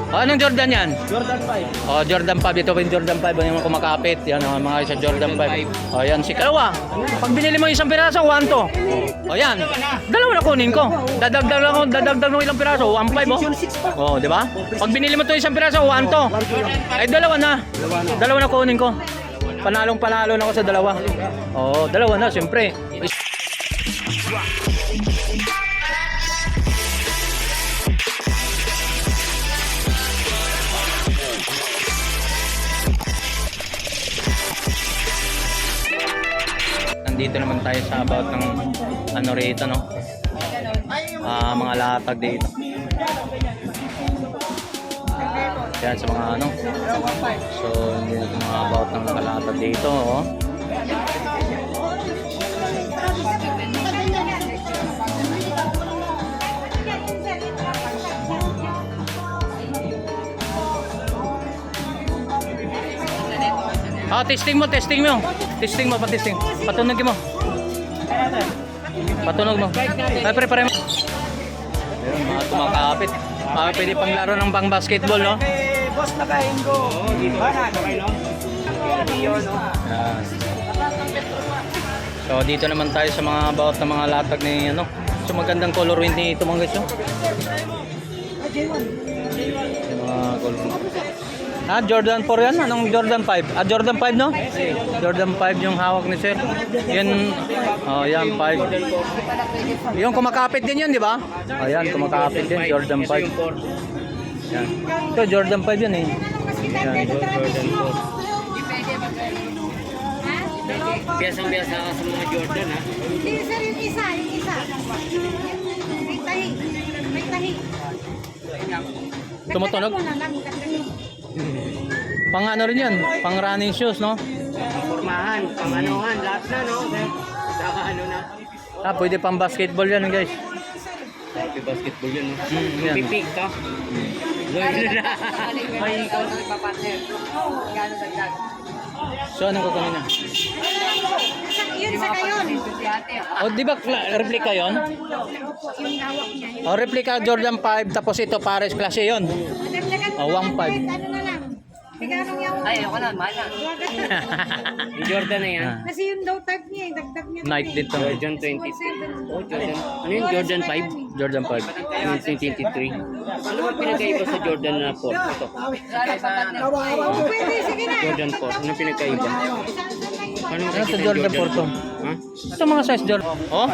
Oh, anong Jordan yan? Jordan 5. Oh, Jordan 5. Ito pa yung Jordan 5. Yung kumakapit. Yan ang mga isa Jordan 5. Oh, yan. Si Kalawa. Pag binili mo isang piraso, 1 to. Oh, yan. Dalawa na kunin ko. Dadagdag mo ilang piraso, 1.5 oh. Oh, di ba? Pag binili mo to isang piraso, 1 to. Ay, dalawa na. Dalawa na kunin ko. Panalong-panalo na ako sa dalawa. Oh, dalawa na, siyempre. Dito naman tayo sa about ng ano rito, no? Mga latag dito. Yan sa mga ano. So, dito mga about ng mga latag dito, oh. Testing mo. Testing mo, pa-testing. Patunog mo. Ay, pare mo. Ayun, mga tumakapit. Pwede pang laro ng pang basketball, no? Boss, nakain ko. So, dito naman tayo sa mga about ng mga latag ni, ano. So, magandang color wind ni ito, mga guys, no? Yung mga color wind. Jordan 4 yan? Anong Jordan 5? Jordan 5, no? Jordan 5 yung hawak ni sir. Yan, oh, yan, 5. Yung kumakapit din yun, di ba? Oh, yan, kumakapit din, Jordan 5. Yan. Ito, Jordan 5 yan, eh. Yan, Jordan 4. Biyasang-biyasa ka sa mga Jordan, ha? Hindi, sir, yung isa. May tahi. Tumutunog? Pang ano rin yan, pang running shoes, no? Formahan, pang-anuhan, lahat na, no? Saka ano na. Pwede pang basketball yan, guys. Pwede basketball yun, no? Yan. Pipik ka. Ay, ikaw na nagpapartner. Gano'n dagdag? So, anong kukunin na? Yun sa kayon. O, di ba replica yun? Yung hawak niya. O, replica Jordan 5, tapos ito Paris klase yun. Oh, 1.5. Ano na lang. Biganong yung... Ay, ako na, mahal na. Yung Jordan na yan. Kasi yung daw type niya, dagdag niya. Night dito. Jordan 20. Oh, Jordan. Ano yung Jordan 5? Jordan 5. 2023. Ano ba pinagkaiba sa Jordan na 4? Ito. Pwede, sige na. Jordan 4. Ano pinagkaiba? Ano Ano ito Jordan 4 to? Ha? Ito mga size Jordan. Oh?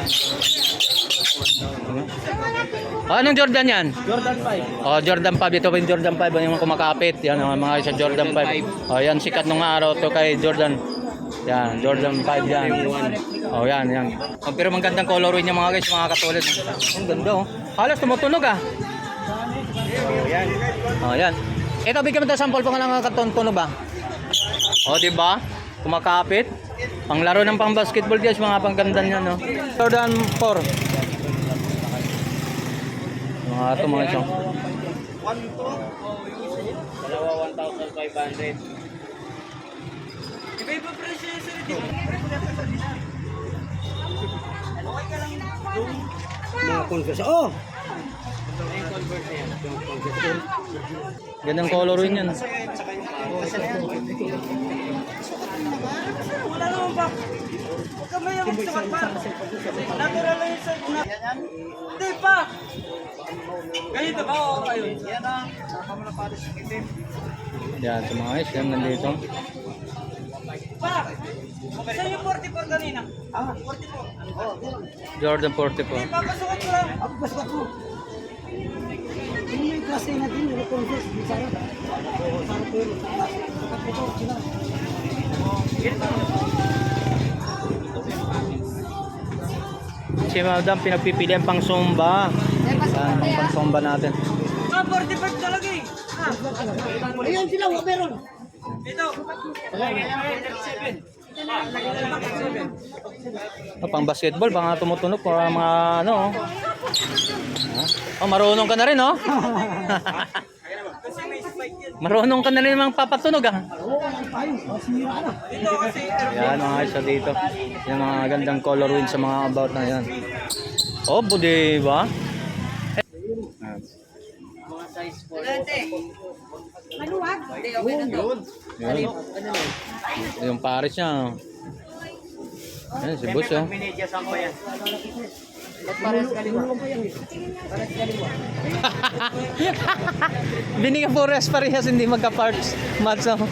Oh, anong Jordan yan? Jordan 5. Oh, Jordan 5. Ito pa yung Jordan 5. Yung kumakapit. Yan, mga isa Jordan 5. Oh, yan, sikat nung araw to kay Jordan. Yan, Jordan 5 yan. Oh, yan. Oh, pero magandang colorway niya mga guys, mga katulad. Ang ganda, oh. Halos tumutunog, ah. Oh, yan. Oh, yan. Ito, bigyan mo ito sample pa nga lang katunog, ba? Oh, di ba? Kumakapit. Panglaro ng pang basketball guys, mga pangganda niya, no? Jordan 4. Mga ito mga isang. Dalawa 1,500. Iba-iba presyo yun sir. Mga converse. Oh! Yung converse yan. Gandang color rin yan. Wala naman ba? Huwag ka may magsabat pa. Natural lang yun sir. Hindi pa! Ganito ba? Oo, ayun. Yan ang nakamula pares yung itim. Yan, sa mga guys, yan nandito. Pa! Saan yung 44 kanina? 44. Jordan 40 po. Papasukat ko lang. Papasukat ko. Yung may klase na din, yung converse. Bisaya. Sana po yun. Si Madam pinagpipilian pang Zumba. Yan, pang Zumba natin. 45 talaga eh. Ayan sila, meron. Ito. 37. Pang basketball, pang tumutunog, para mga ano. Oh, marunong ka na rin, oh. Marunong ka na rin mga papatunog, ah. Yan, mga isa dito. Yung mga gandang color wind sa mga about na yan. Oh, di ba? size 4. Maluwag. Hindi, okay na to. Yun. Yung pares niya. Ayan, si boss oh. Medyas ako yan. Ba't parang kaliwa? Binigyan po parehas, hindi magka-parts. Matso. Kasi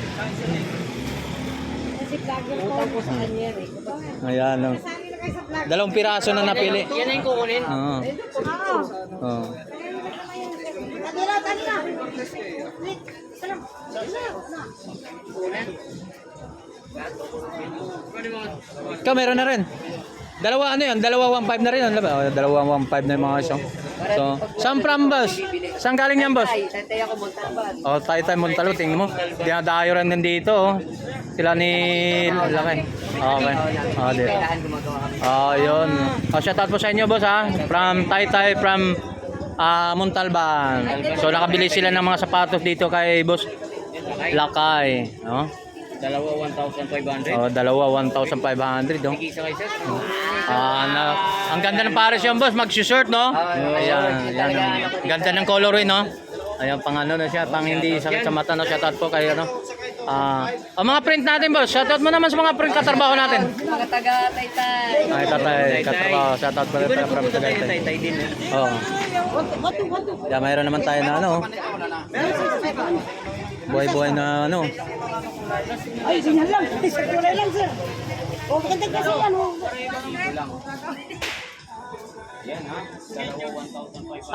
vlogger ko. Utang ko sa kanya eh. Ayan oh. Sali na kayo sa vlog. 2 piraso na napili. Yan na yung kukunin. Oo. Oo. Oo. Tadila. Isa lang. Ikaw meron na rin. Dalawa ano yun? Dalawa 1.5 na rin. Ano ba? Oh, dalawa 1.5 na yung mga iso. So, saan from boss? Saan galing yan boss? Ay, tatay ako Montalban. Oh, Taytay Montalo, tingin mo. Dinadayo rin din dito oh. Sila ni Laki. Okay. Oh, dito. Kailangan gumagawa kami. Oh, yun. Oh, shout out po sa inyo boss ha. From Taytay, from Montalban. So, nakabili sila ng mga sapatos dito kay boss Lakay. No? Dalawa 1,500. Oh, dalawa 1,500 oh. Isa kay sir. Ang ganda ng pares yung boss, mag-shirt no? Ayan, ayan. Ganda ng colorway no? Ayan, pang ano na siya, pang hindi sakit sa mata no? Shoutout po kayo no? Ang mga print natin boss, shoutout mo naman sa mga print katrabaho natin. Mga taga-Taytay. Ay, tatay, katrabaho, shoutout pa rin Iba na from pupunta tayo Tagaytay. Taytay din. Oo. Kaya mayroon naman tayo na ano, buhay-buhay na ano. Ay, sinyal lang. Kulay lang, sir. O, maganda kasi yan.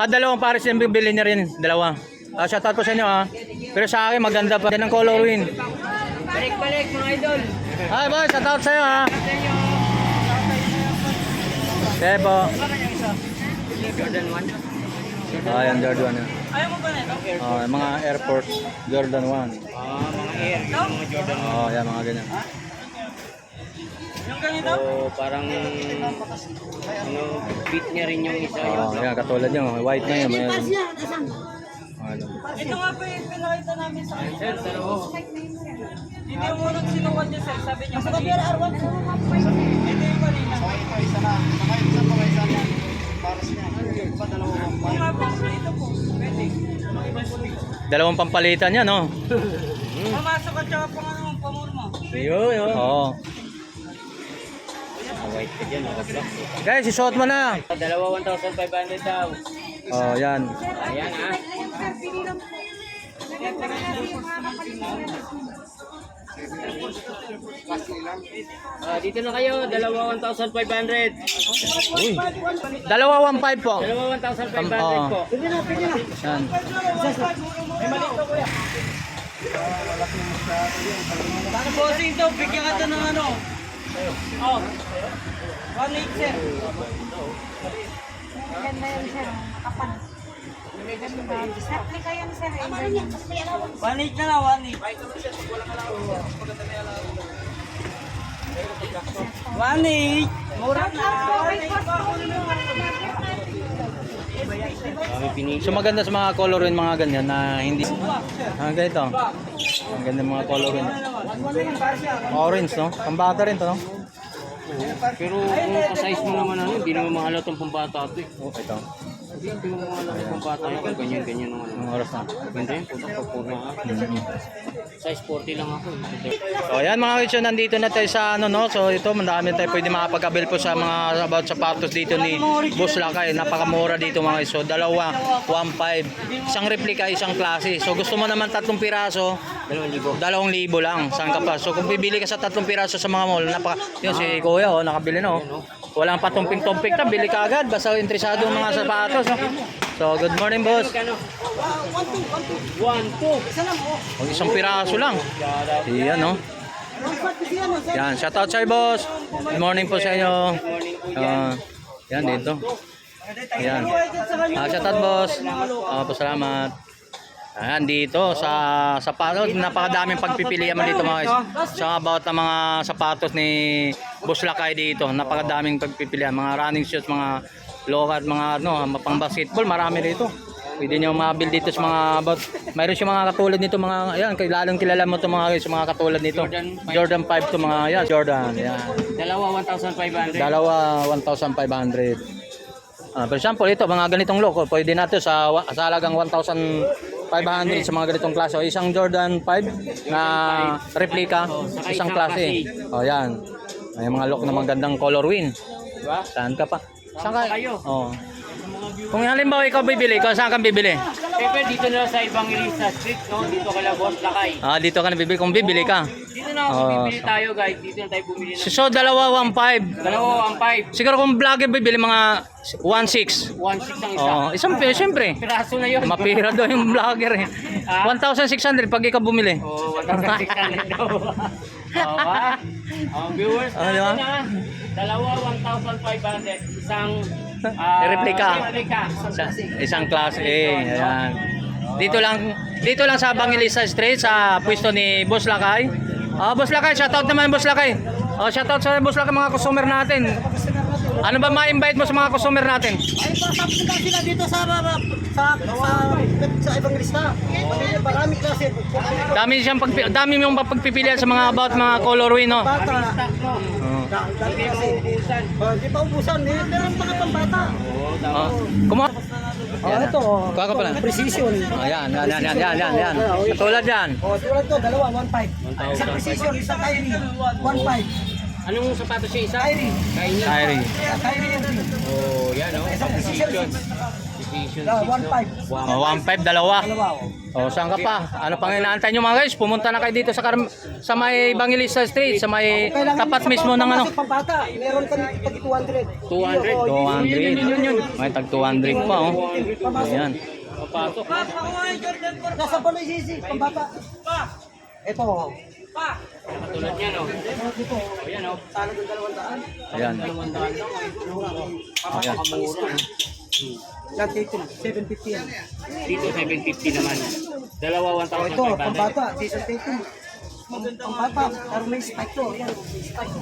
Dalawang pares yung bibili niya rin, dalawa. Shoutout po sa inyo ha. Pero sa akin maganda pa din ang colorway. Balik-balik mga idol. Hi boy, shoutout sa iyo ha. Sige po. Jordan 1. Ayan, Jordan 1. Ayaw mo ba na ito? Yung mga airport, Jordan 1. Mga air, yung mga Jordan 1. Yan, mga ganyan. Yung ganito? So, parang beat niya rin yung isa. Yan, katulad yun. White na yun. Mayroon. Ito nga pa yung pinakita namin sa kanya. Sir, dalawa. Hindi mo nung sinuwan niya, sir. Sabi niya, mali. Ito yung kanina. Isa na. Isa pa isa na. Paras niya. Iba dalawa. Mga po, ito po. Pwede. Dalawang pampalitan yan, no? Mamasok at saka pang ano, pamurmo. Yun. Oo. White ka dyan, black. Guys, isuot mo na. Dalawa 1,500 daw. Yan. Ayan ha. Sir, pili lang po. Lagyan ko na natin yung mga kapalitan. Dito na kayo, dalawa 1,500. Dalawa 1.5 po. Dalawa 1,500 po. Yan. Ano bossing to? Bigyan ka to ng ano? Oh. 1,800 sir. Maganda yun, sir. Makapal. Maganda. Replika yan, sir. 1,800 na lang, 1,800. 1,800. Mura na. So maganda sa mga color rin mga ganyan na hindi ganito. Ang ganda mga color rin. Orange no? Pambata rin to no? Pero kung ka-size mo naman ano, hindi naman mahalata itong pambata ito eh. Oh, ito. Hindi mo mahalata itong pambata ito. Ganyan-ganyan naman. Anong oras na? Ganda yun, puto pagpurna ha. Size 40 lang ako. So ayan mga kids, nandito na tayo sa ano no. So ito, madami tayo pwede makapag-avail po sa mga about sapatos dito ni Boss Lakay. Napakamura dito mga kids. So dalawa, 1.5. Isang replika, isang klase. So gusto mo naman 3 piraso, 2,000 lang. Saan ka pa? So kung bibili ka sa 3 piraso sa mga mall, yun si Kuya oh, nakabili na oh. Walang patumping-tumping na, bili ka agad. Basta interesado ang mga sapatos. No? So good morning boss. 1,2. Isa lang oh. O, isang piraso lang. Iyan no. Yan, shoutout sa boss. Good morning po sa inyo. Yan dito. Yan. Shoutout boss. Salamat. Ayan dito sa sapatos, napakadaming pagpipilian mo dito mga guys. So about ng mga sapatos ni Boss Lakay dito, napakadaming pagpipilian, mga running shoes, mga local, mga ano, pang basketball, marami dito. Pwede niyo mabil dito sa mga about, mayroon siya mga katulad nito mga ayan, lalong kilala mo to mga guys, mga katulad nito. Jordan 5 to mga yan, Jordan. Yan. Dalawa 1,500. Dalawa 1,500. For example, ito, mga ganitong look, pwede natin sa halagang 1,500 sa mga ganitong klase. O, isang Jordan 5 na replica, isang klase. O, yan. May mga look na magandang color win. Diba? Saan ka pa? Saan ka? kayo. Oh. Kung halimbawa ikaw bibili, ikaw saan ka bibili? Siyempre dito na sa Evangelista Street, no? Dito kala Boss Lakay. Dito ka na bibili kung bibili ka. Dito na bumibili tayo guys. Dito na tayo bumili ng So, dalawa 1,500. dalawa ang 5. Siguro kung vlogger bibili mga 1,600. 1.6 ang isa. Oh, isang peso, siyempre. Piraso na yun. Mapira daw yung vlogger eh. 1,600 pag ikaw bumili. Oo, 1,600 daw. Oo ba? Ang viewers Diba? na, dalawa 1,500. Isang Replica. replica. Isang class A. Ayan. Dito lang sa Evangelista Street sa pwesto ni Boss Lakay. Boss Lakay, shoutout naman Boss Lakay. Shoutout sa Boss Lakay mga customer natin. Ano ba ma-invite mo sa mga customer natin? Ay, pasapos lang sila dito sa Evangelista. Marami klase. Dami mong pagpipilian sa mga about mga color win, no? Bata. Hindi mo ubusan. Hindi pa ubusan. Pero ang mga pambata. Kumuha. Ito. Kuha ka pala. Precision. Yan. Katulad yan. Tulad to, dalawa, 1.5. Isang precision, isang Kyrie. 1.5. Anong sapatos siya isa? Kyrie. Kyrie. Kyrie yan. Oh, yan oh. Isang precision. Decision 1.5. 1,500, dalawa. Dalawa. Saan ka pa? Ano pang inaantay nyo mga guys? Pumunta na kayo dito sa may Evangelista Street, sa may tapat mismo ng ano. Pambata. Meron kami pag 200. 200. May tag 200 pa, oh. Ayan. Papasok. Nasa pala yung sisi, pambata. Ito. Katulad niya no. Dito. Ayan oh. Sana yung 200. Ayan. Papakamuro. Yan, dito. 750 yan. Dito 750 naman. Dalawa Ito, 1,500. pambata. Season 18. Pambata. Pero may spike to. Yan, may spike.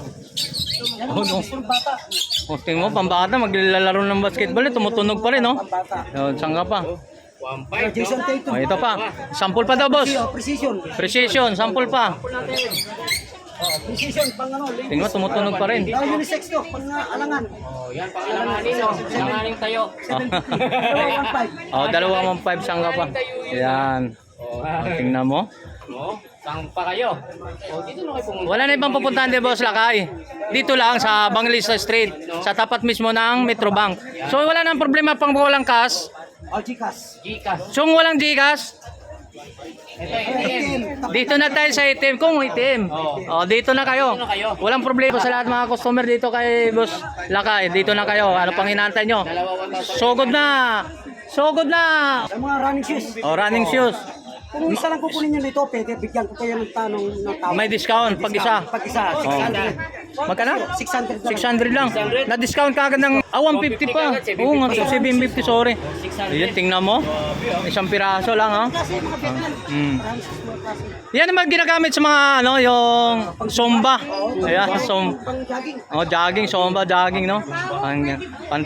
Yan ang no. pambata. Tingnan mo, pambata, maglalaro ng basketball, tumutunog pa rin, no? Pambata. Saan ka pa? 1,500 Jason no? Tatum. Ito pa. Sample pa daw, boss. Precision. Precision, sample pa. Precision, pang ano. Tingnan mo, tumutunog pa rin. Unisex to, pang alangan. Oh, yan pangalanganin no. Alanganin tayo. Dalawa, 1.5. Dalawa 1,500, saan ka pa? Ayan. Tingnan mo. Oh, saan pa kayo? Oh, dito na kayo pumunta. Wala na ibang pupuntahan din, boss Lakay. Dito lang sa Evangelista Street, sa tapat mismo ng Metrobank. So wala nang problema pang walang cash. Gcash. Gcash. So kung walang Gcash, Ito ATM. dito na tayo sa itim. Kung itim. Dito na kayo. Dito na kayo. Walang problema sa lahat mga customer dito kay Boss Lakay. Dito na kayo. Ano pang hinantay nyo? Dalawa 1,000. Sugod na. Sugod na. Yung mga running shoes. Running shoes. Kung isa lang kukunin nyo dito, pwede bigyan ko kayo ng tanong ng tao. May discount pag isa. Pag isa, 600. Magkano? 600 lang. 600 lang. Na-discount ka agad ng 150 pa. Oo nga, 750, sorry. Ayan, tingnan mo. Isang piraso lang, ha? Kasi mga Vietnam. Mm. Running shoes mga klase. Yan naman ginagamit sa mga ano, yung Zumba. Ayan, Pang jogging. jogging, Zumba, jogging, no? Pang